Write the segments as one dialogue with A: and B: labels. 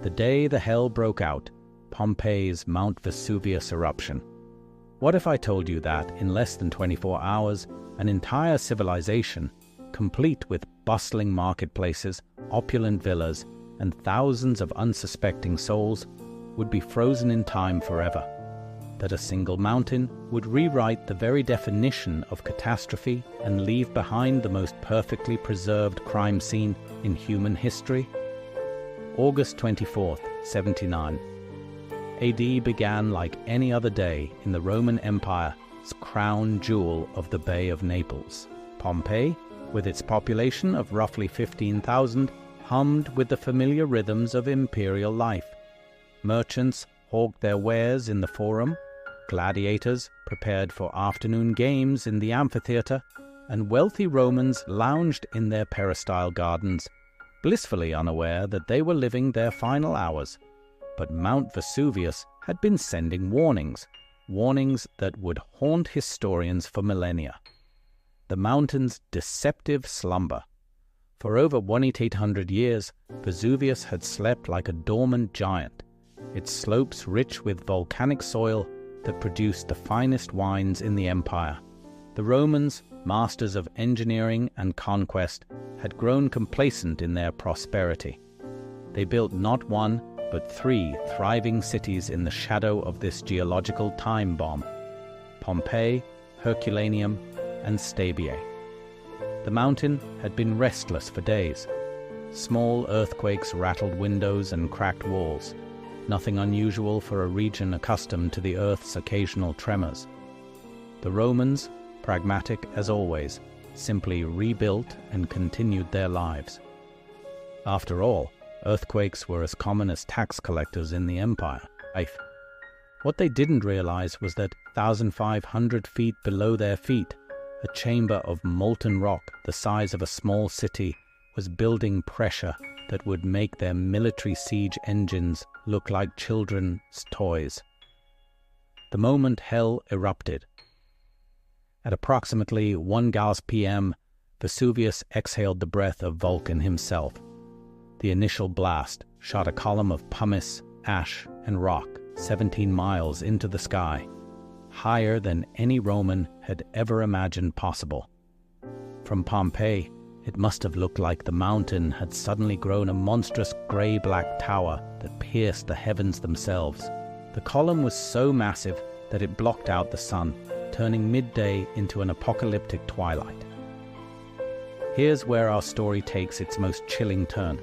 A: the day the hell broke out, Pompeii's Mount Vesuvius eruption. What if I told you that, in less than 24 hours, an entire civilization, complete with bustling marketplaces, opulent villas, and thousands of unsuspecting souls, would be frozen in time forever? That a single mountain would rewrite the very definition of catastrophe and leave behind the most perfectly preserved crime scene in human history? August 24th, 79. AD began like any other day in the Roman Empire's crown jewel of the Bay of Naples. Pompeii, with its population of roughly 15,000, hummed with the familiar rhythms of imperial life. Merchants hawked their wares in the Forum, gladiators prepared for afternoon games in the amphitheater, and wealthy Romans lounged in their peristyle gardens, blissfully unaware that they were living their final hours. But Mount Vesuvius had been sending warnings that would haunt historians for millennia. The mountain's deceptive slumber. For over 1,800 years, Vesuvius had slept like a dormant giant, its slopes rich with volcanic soil that produced the finest wines in the empire. The Romans, masters of engineering and conquest, had grown complacent in their prosperity. They built not one, but 3 thriving cities in the shadow of this geological time bomb: Pompeii, Herculaneum, and Stabiae. The mountain had been restless for days. Small earthquakes rattled windows and cracked walls, nothing unusual for a region accustomed to the earth's occasional tremors. The Romans, pragmatic as always, simply rebuilt and continued their lives. After all, earthquakes were as common as tax collectors in the empire. What they didn't realize was that 1,500 feet below their feet, a chamber of molten rock the size of a small city was building pressure that would make their military siege engines look like children's toys. The moment hell erupted. At approximately 1 Gauss p.m., Vesuvius exhaled the breath of Vulcan himself. The initial blast shot a column of pumice, ash, and rock 17 miles into the sky, higher than any Roman had ever imagined possible. From Pompeii, it must have looked like the mountain had suddenly grown a monstrous gray-black tower that pierced the heavens themselves. The column was so massive that it blocked out the sun, turning midday into an apocalyptic twilight. Here's where our story takes its most chilling turn.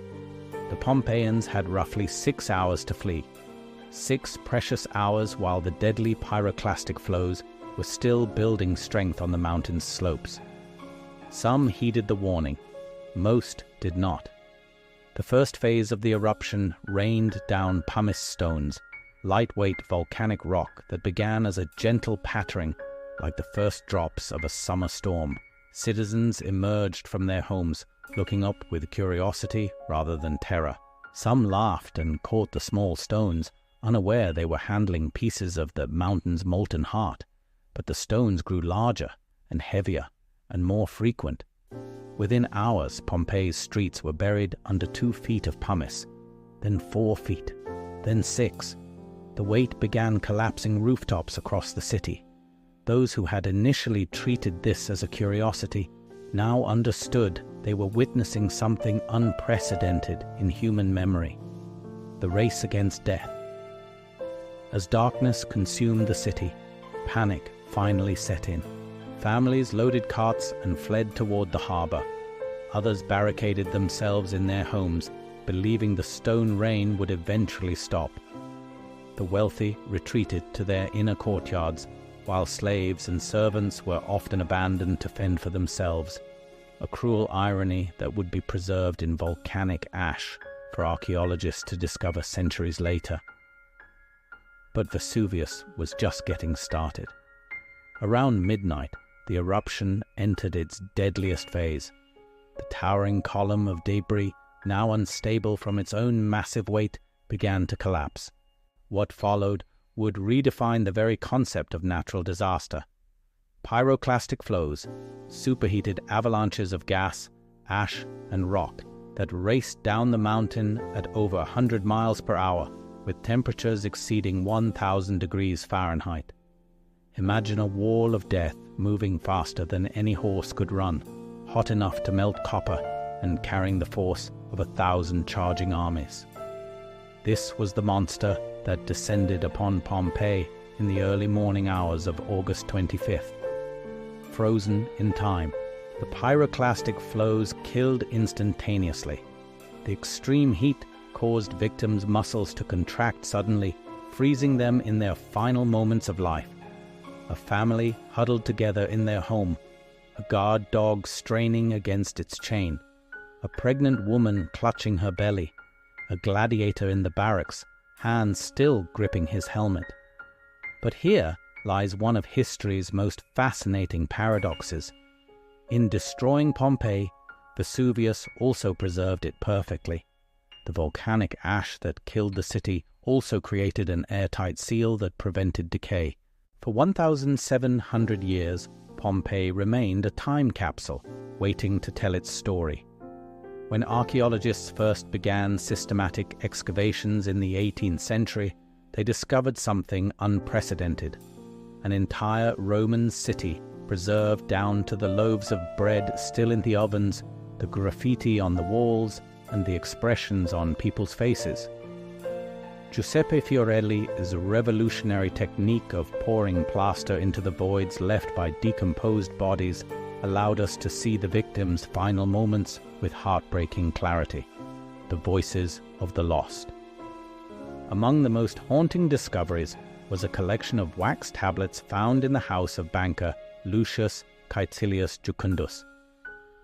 A: The Pompeians had roughly 6 hours to flee. 6 precious hours while the deadly pyroclastic flows were still building strength on the mountain's slopes. Some heeded the warning. Most did not. The first phase of the eruption rained down pumice stones, lightweight volcanic rock that began as a gentle pattering like the first drops of a summer storm. Citizens emerged from their homes, looking up with curiosity rather than terror. Some laughed and caught the small stones, unaware they were handling pieces of the mountain's molten heart. But the stones grew larger and heavier and more frequent. Within hours, Pompeii's streets were buried under 2 feet of pumice, then 4 feet, then 6. The weight began collapsing rooftops across the city. Those who had initially treated this as a curiosity now understood they were witnessing something unprecedented in human memory: the race against death. As darkness consumed the city, panic finally set in. Families loaded carts and fled toward the harbor. Others barricaded themselves in their homes, believing the stone rain would eventually stop. The wealthy retreated to their inner courtyards, while slaves and servants were often abandoned to fend for themselves, a cruel irony that would be preserved in volcanic ash for archaeologists to discover centuries later. But Vesuvius was just getting started. Around midnight, the eruption entered its deadliest phase. The towering column of debris, now unstable from its own massive weight, began to collapse. What followed would redefine the very concept of natural disaster. Pyroclastic flows, superheated avalanches of gas, ash, and rock that raced down the mountain at over 100 miles per hour, with temperatures exceeding 1,000 degrees Fahrenheit. Imagine a wall of death moving faster than any horse could run, hot enough to melt copper and carrying the force of 1,000 charging armies. This was the monster that descended upon Pompeii in the early morning hours of August 25th. Frozen in time, the pyroclastic flows killed instantaneously. The extreme heat caused victims' muscles to contract suddenly, freezing them in their final moments of life. A family huddled together in their home, a guard dog straining against its chain, a pregnant woman clutching her belly, a gladiator in the barracks, hands still gripping his helmet. But here lies one of history's most fascinating paradoxes. In destroying Pompeii, Vesuvius also preserved it perfectly. The volcanic ash that killed the city also created an airtight seal that prevented decay. For 1,700 years, Pompeii remained a time capsule, waiting to tell its story. When archaeologists first began systematic excavations in the 18th century, they discovered something unprecedented: an entire Roman city preserved down to the loaves of bread still in the ovens, the graffiti on the walls, and the expressions on people's faces. Giuseppe Fiorelli's revolutionary technique of pouring plaster into the voids left by decomposed bodies allowed us to see the victims' final moments with heartbreaking clarity: the voices of the lost. Among the most haunting discoveries was a collection of wax tablets found in the house of banker Lucius Caecilius Jucundus.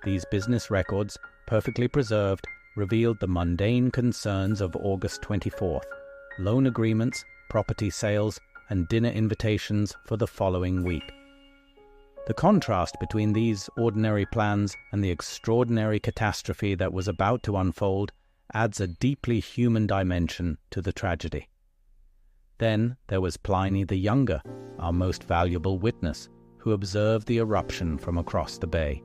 A: These business records, perfectly preserved, revealed the mundane concerns of August 24th, loan agreements, property sales, and dinner invitations for the following week. The contrast between these ordinary plans and the extraordinary catastrophe that was about to unfold adds a deeply human dimension to the tragedy. Then there was Pliny the Younger, our most valuable witness, who observed the eruption from across the bay.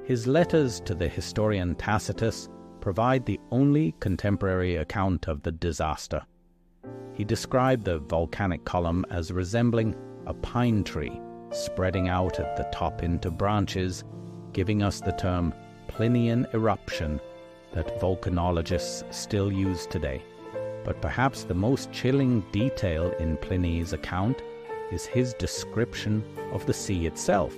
A: His letters to the historian Tacitus provide the only contemporary account of the disaster. He described the volcanic column as resembling a pine tree spreading out at the top into branches, giving us the term Plinian eruption that volcanologists still use today. But perhaps the most chilling detail in Pliny's account is his description of the sea itself,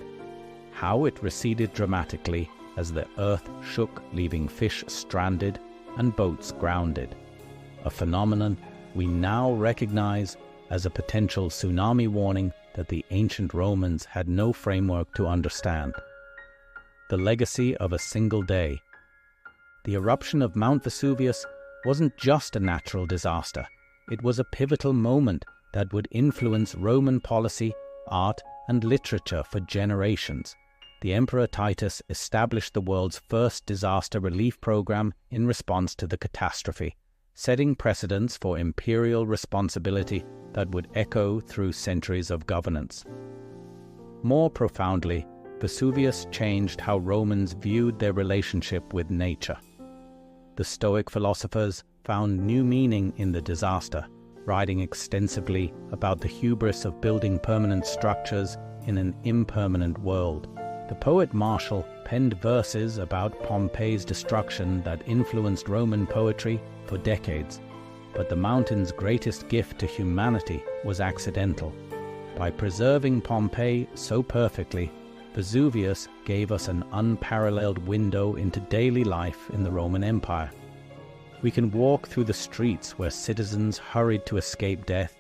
A: how it receded dramatically as the earth shook, leaving fish stranded and boats grounded, a phenomenon we now recognize as a potential tsunami warning that the ancient Romans had no framework to understand. The legacy of a single day. The eruption of Mount Vesuvius wasn't just a natural disaster. It was a pivotal moment that would influence Roman policy, art, and literature for generations. The Emperor Titus established the world's first disaster relief program in response to the catastrophe, setting precedents for imperial responsibility that would echo through centuries of governance. More profoundly, Vesuvius changed how Romans viewed their relationship with nature. The Stoic philosophers found new meaning in the disaster, writing extensively about the hubris of building permanent structures in an impermanent world. The poet Martial penned verses about Pompeii's destruction that influenced Roman poetry for decades. But the mountain's greatest gift to humanity was accidental. By preserving Pompeii so perfectly, Vesuvius gave us an unparalleled window into daily life in the Roman Empire. We can walk through the streets where citizens hurried to escape death,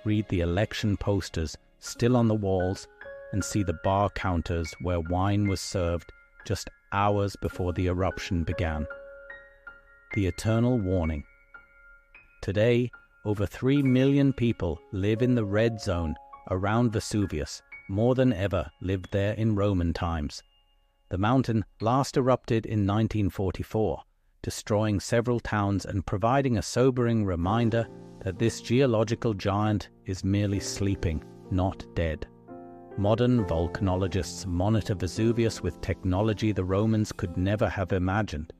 A: read the election posters still on the walls, and see the bar counters where wine was served just hours before the eruption began. The eternal warning. Today, over 3 million people live in the red zone around Vesuvius, more than ever lived there in Roman times. The mountain last erupted in 1944, destroying several towns and providing a sobering reminder that this geological giant is merely sleeping, not dead. Modern volcanologists monitor Vesuvius with technology the Romans could never have imagined.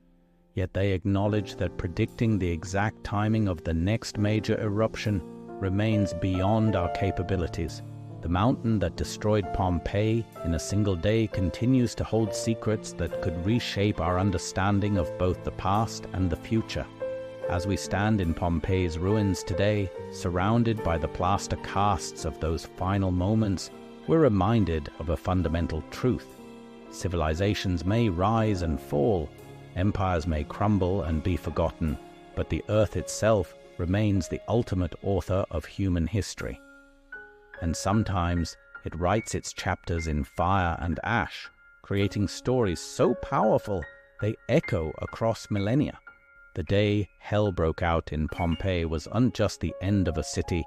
A: Yet they acknowledge that predicting the exact timing of the next major eruption remains beyond our capabilities. The mountain that destroyed Pompeii in a single day continues to hold secrets that could reshape our understanding of both the past and the future. As we stand in Pompeii's ruins today, surrounded by the plaster casts of those final moments, we're reminded of a fundamental truth. Civilizations may rise and fall, empires may crumble and be forgotten, but the earth itself remains the ultimate author of human history. And sometimes it writes its chapters in fire and ash, creating stories so powerful they echo across millennia. The day hell broke out in Pompeii wasn't just the end of a city,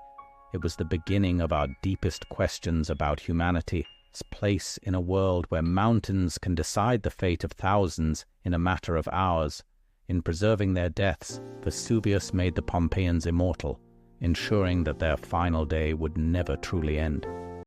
A: it was the beginning of our deepest questions about humanity's place in a world where mountains can decide the fate of thousands in a matter of hours. In preserving their deaths, Vesuvius made the Pompeians immortal, ensuring that their final day would never truly end.